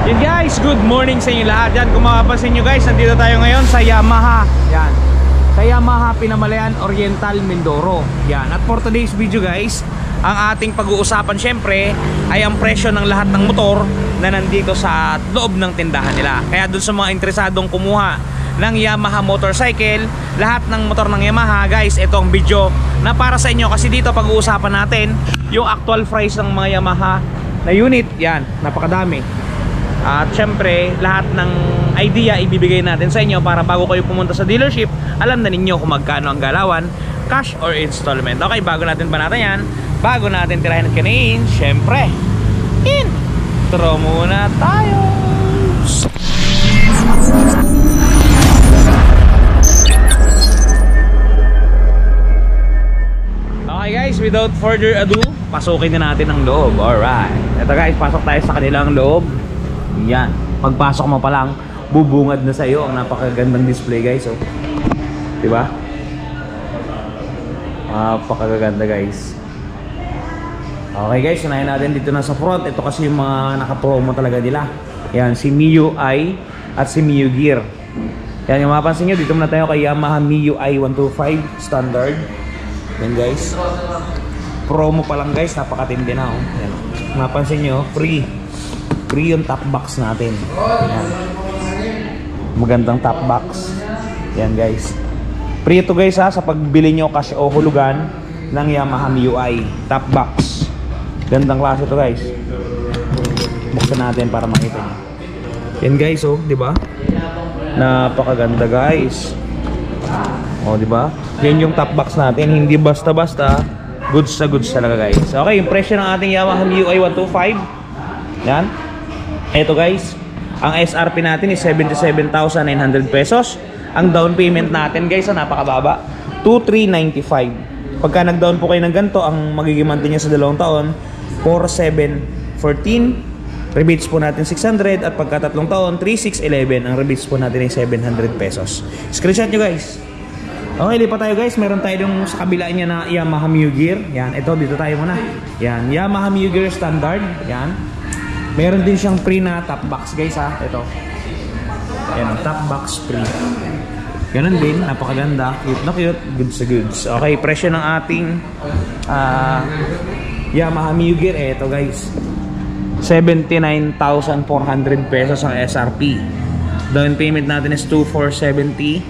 Yun guys, good morning sa inyo lahat. Yan, kung makapansin nyo guys, nandito tayo ngayon sa Yamaha. Yan, sa Yamaha Pinamalayan Oriental Mindoro. Yan, at for today's video guys, ang ating pag-uusapan syempre ay ang presyo ng lahat ng motor na nandito sa loob ng tindahan nila. Kaya dun sa mga interesadong kumuha ng Yamaha motorcycle, lahat ng motor ng Yamaha guys, ito ang video na para sa inyo. Kasi dito pag-uusapan natin yung actual price ng mga Yamaha na unit. Yan, napakadami. At syempre, lahat ng idea ibibigay natin sa inyo para bago kayo pumunta sa dealership, alam na ninyo kung magkano ang galawan, cash or installment. Okay, bago natin banatan yan, bago natin tirahin at kanain, syempre, intro muna tayo. Okay guys, without further ado, pasukin na natin ang loob. Alright, ito guys, pasok tayo sa kanilang loob. Yan, pagpasok mo pa lang, bubungad na sa iyo ang napakagandang display guys. Oh. Diba? Napakaganda guys. Okay guys, unahin natin dito na sa front. Ito kasi yung mga naka-promo talaga nila. Yan, si MIUI at si Miu Gear. Yan, yung mapapansin nyo, dito muna tayo kay Yamaha MIUI 125 standard. Yan guys, promo pa lang guys, napakatindi na. Oh. Yan, mapapansin nyo, free yung top box natin. Yan. Magandang top box. Yan guys. Free ito guys ha, sa pagbili nyo cash o hulugan ng Yamaha MIUI top box. Gandang klase ito guys. Buksan natin para makita nyo. Yan guys, oh, di ba? Napakaganda guys. Oh, di ba? Yan yung top box natin, hindi basta-basta. Goods sa goods talaga guys. Okay, yung presyo ng ating Yamaha MIUI 125. Yan. Ito guys, ang SRP natin is 77,900 pesos. Ang down payment natin guys, napakababa, 2,395. Pagka nag-down po kayo ng ganito, ang magiging monthly niya sa 2 taon, 4,714. Rebates po natin 600. At pagka 3 taon, 3,611. Ang rebates po natin ay 700 pesos. Screenshot nyo guys. Okay, lipat tayo guys. Meron tayo yung sa kabila niya na Yamaha Miu Gear. Yan, ito, dito tayo muna. Yan, Yamaha Miu Gear standard. Yan. Meron din siyang free na top box guys ha. Ito. Yan, top box free. Ganun din, napakaganda. Cute na cute, goods sa goods. Okay, presyo ng ating Yamaha Miu Gear. Ito guys, 79,400 pesos ang SRP. Down payment natin is 2,470.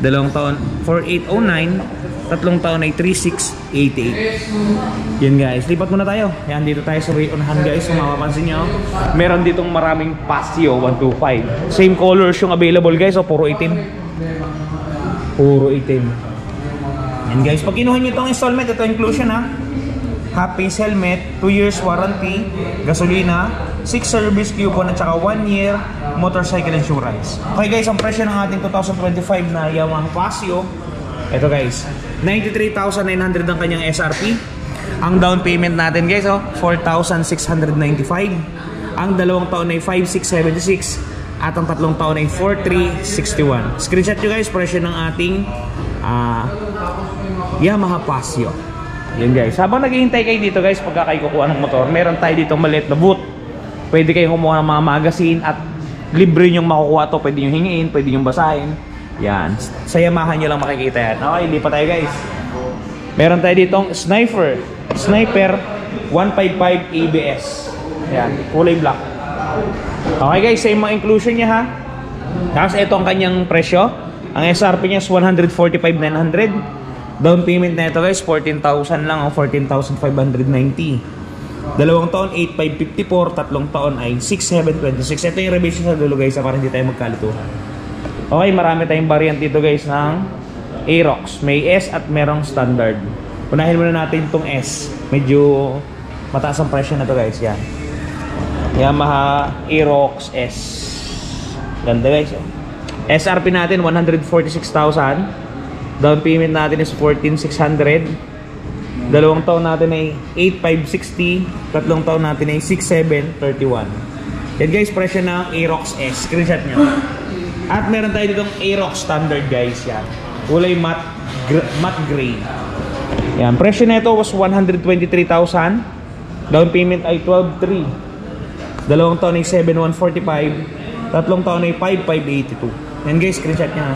2 taon, 4,809. 3 taon ay 3,688. Yan guys, lipat muna tayo. Yan, dito tayo sa unahan guys. Kung mapapansin nyo, meron ditong maraming Paseo 125. Same colors yung available guys. O, puro itim. Puro itim. Yan guys, pag kinuha nyo itong installment, ito inclusion ha. Half face helmet, 2 years warranty, gasolina, 6 service coupon at saka 1 year motorcycle insurance. Okay guys, ang presyo ng ating 2025 na Yamaha Paseo, ito guys, 93,900 ang kanyang SRP. Ang down payment natin guys, oh, 4,695. Ang 2 taon ay 5,676. At ang 3 taon ay 4,361. Screenshot nyo guys, presyo ng ating Yamaha Paseo. Yan guys, habang naghihintay kayo dito guys, pagka kayo kukuha ng motor, meron tayo dito maliit na booth. Pwede kayong kumuha ng mga magazine at libre nyong makukuha to. Pwede nyo hingiin, pwede nyo basahin. Yan, sa Yamaha nyo lang makikita yan. Okay, lipat tayo guys. Meron tayo ditong Sniper 155 ABS. Yan, kulay black. Okay guys, same mga inclusion niya ha. Tapos ito ang kanyang presyo. Ang SRP niya is 145,900. Down payment na ito guys, 14,000 lang o 14,590. 2 taon, 8,554. 3 taon ay 6,726. Ito yung revision sa dulo guys, para hindi tayo magkalituhan. Okay, marami tayong variant dito guys ng Aerox. May S at merong standard. Unahin muna natin itong S. Medyo mataas ang presyo na to guys. Yan, Yamaha Aerox S. Ganda guys. SRP natin 146,000. Down payment natin is 14,600. 2 taon natin ay 8,560. 3 taon natin ay 6,731. Yan guys, presyo ng Aerox S. Screenshot nyo. At meron tayo ditong Aerox standard guys. Yan, kulay matte gray. Yan, presyo na ito was 123,000. Down payment ay 12,300. 2 taon ay 7,145. 3 taon ay 5,582. Yan guys, screenshot niya.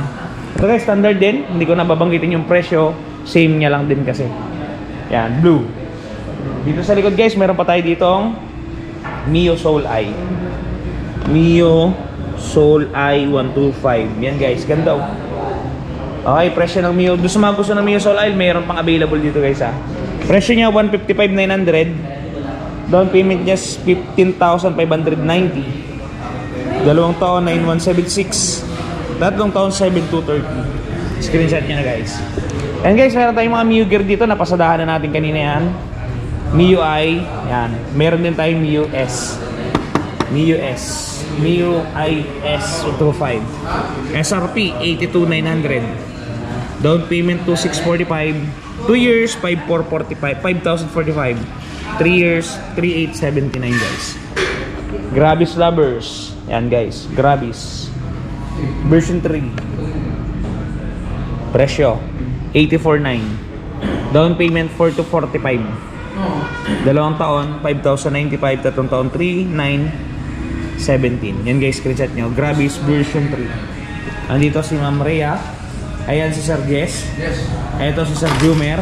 Ito guys, standard din. Hindi ko nababanggitin yung presyo. Same niya lang din kasi. Yan, blue. Dito sa likod guys, meron pa tayo ditong Mio Soul Eye. Mio Soul Eye 125. Yan guys, ganda oh. Okay, presyo ng Mio. Doon sa mga gusto ng Mio Soul Eye, meron pang available dito guys ha. Presyo niya 155,900. Down payment niya 15,590. 2 taon 9,176. 3 taon 7,230. Screenshot niya na guys. And guys, meron tayong mga Mio gear dito. Napasadahan na natin kanina yan. Mio I. Yan. Meron din tayong Mio S. Mio S. Mio I S 225. SRP 82,900. Down payment 2,645. 2 years 5,445. 5,045. 3 years 3,879 guys. Grabis lovers. Yan guys, Grabis version 3. Presyo 84,900. Down payment 4,245. 2 taon 5,095. 3 taon 3,917. Yan guys, screenshot nyo. Grabis version 3. Andito si Ma'am Rhea. Ayan si Sir Jess. Ito si Sir Jumer.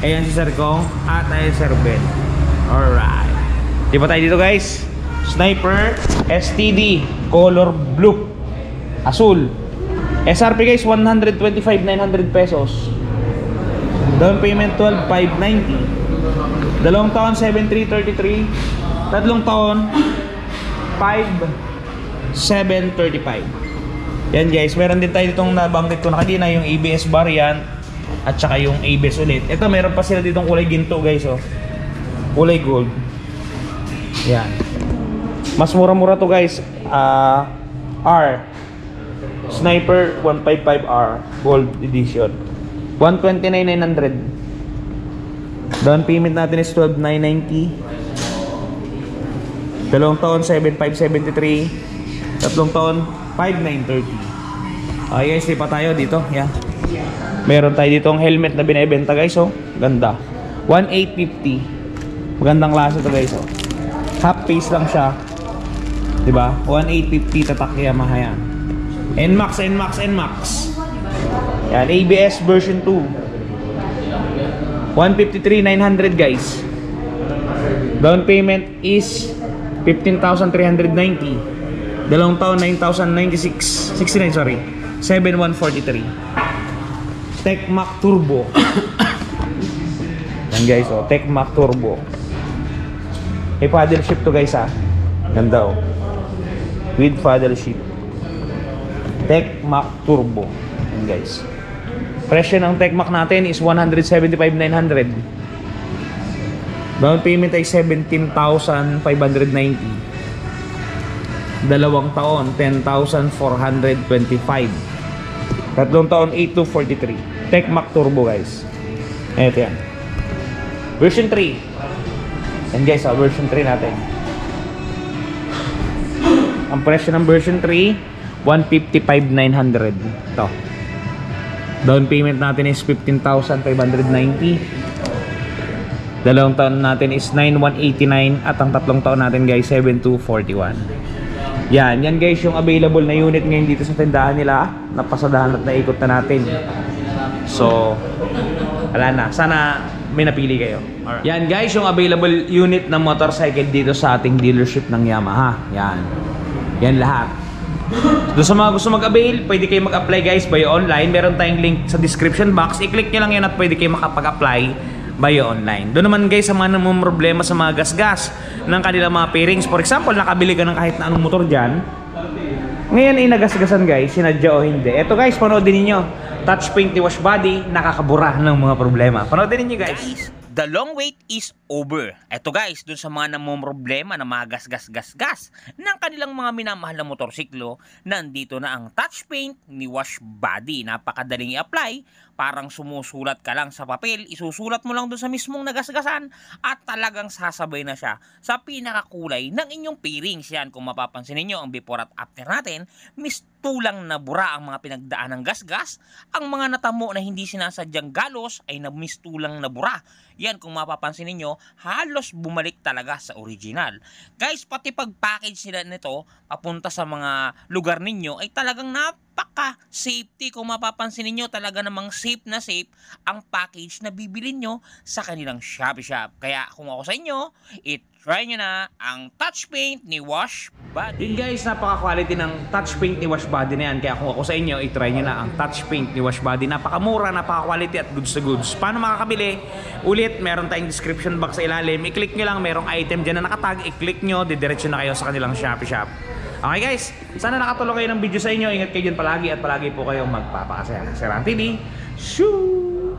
Ayan si Sir Kong. At ayan si Sir Ben. Alright. Di ba tayo dito guys? Sniper STD color blue. Azul. SRP guys 125,900 pesos. Down payment 12,590. 2 taon 7,333. 3 taon 5,735. Yan guys, meron din tayo ditong nabanggit ko na kanina, yung ABS variant at saka yung ABS ulit. Ito meron pa sila ditong kulay ginto guys oh. Kulay gold. Yan. Mas mura-mura to guys. R Sniper 155R Gold Edition 129,900. Down payment natin is 12,990. 2 taon 7,573. 3 taon 5,930. Okay guys, lipat tayo dito. Yan. Meron tayo ditong helmet na binebenta guys oh. Ganda. 1,850. Magandang klase to guys oh. Half face lang siya. Diba? 1,850 tatak Yamaha yan. NMAX, NMAX, NMAX. Yan, ABS version 2. 153,900 guys. Down payment is 15,390. 2 taon 9,096. 69 sorry. 7,143. Tecmac Turbo. Yan guys oh, Tecmac Turbo. May paddle shift to guys ha. Ganda oh. With paddle shift. Tecmac Turbo. Yan guys. Presyo ng Tecmac natin is 175,900. Down payment ay 17,590. 2 taon 10,425. 3 taon 8,243. Tecmac Turbo guys. Eto yan. Version 3. Yan guys, version 3 natin. Ang presyo ng version 3, 155,900. Ito. Down payment natin is 15,590. 2 taon natin is 9,189. At ang 3 taon natin guys, 7,241. Yan guys yung available na unit ngayon dito sa tindahan nila. Napasadahan at naikot na natin. So, wala na. Sana may napili kayo. Alright. Yan guys, yung available unit ng motorcycle dito sa ating dealership ng Yamaha. Yan lahat. Doon sa mga gusto mag-avail, pwede kayo mag-apply guys by online. Meron tayong link sa description box. I-click nyo lang yan at pwede kayo makapag-apply by online. Doon naman guys, sa mga namang problema sa mga gas-gas ng kanilang mga pairings. For example, nakabili ka ng kahit na anong motor dyan. Ngayon ay nagasgasan guys, sinadya o hindi. Eto guys, panoodin ninyo. Touch paint ni Wash Body, nakakabura ng mga problema. Panoodin ninyo guys. The long wait is over. Eto guys, dun sa mga namumroblema na mga gas ng kanilang mga minamahal na motorsiklo, nandito na ang touch paint ni Wash Body. Napakadaling i-apply, parang sumusulat ka lang sa papel, isusulat mo lang dun sa mismong nagasgasan at talagang sasabay na siya sa pinakakulay ng inyong pairings. Yan, kung mapapansin niyo ang before at after natin, mistulang na bura ang mga pinagdaan ng gasgas, ang mga natamo na hindi sinasadyang galos ay namistulang na bura. Yan, kung mapapansin ninyo, halos bumalik talaga sa original. Guys, pati pag-package nila nito papunta sa mga lugar ninyo ay talagang napaka-safety. Kung mapapansin ninyo, talaga namang safe na safe ang package na bibilin nyo sa kanilang Shopee Shop. Kaya kung ako sa inyo, try nyo na ang touch paint ni Wash Body. Yun guys, napaka-quality ng touch paint ni Wash Body na yan. Kaya kung ako sa inyo, i-try nyo na ang touch paint ni Wash Body. Napakamura, napaka-quality at goods to goods. Paano makakabili? Ulit, meron tayong description box sa ilalim. I-click nyo lang, merong item dyan na nakatag. I-click nyo, didiretso na kayo sa kanilang Shopee Shop. Okay guys, sana nakatulong kayo ng video sa inyo. Ingat kayo dyan palagi at palagi po kayong magpapakasaya. Serang TV, shoo!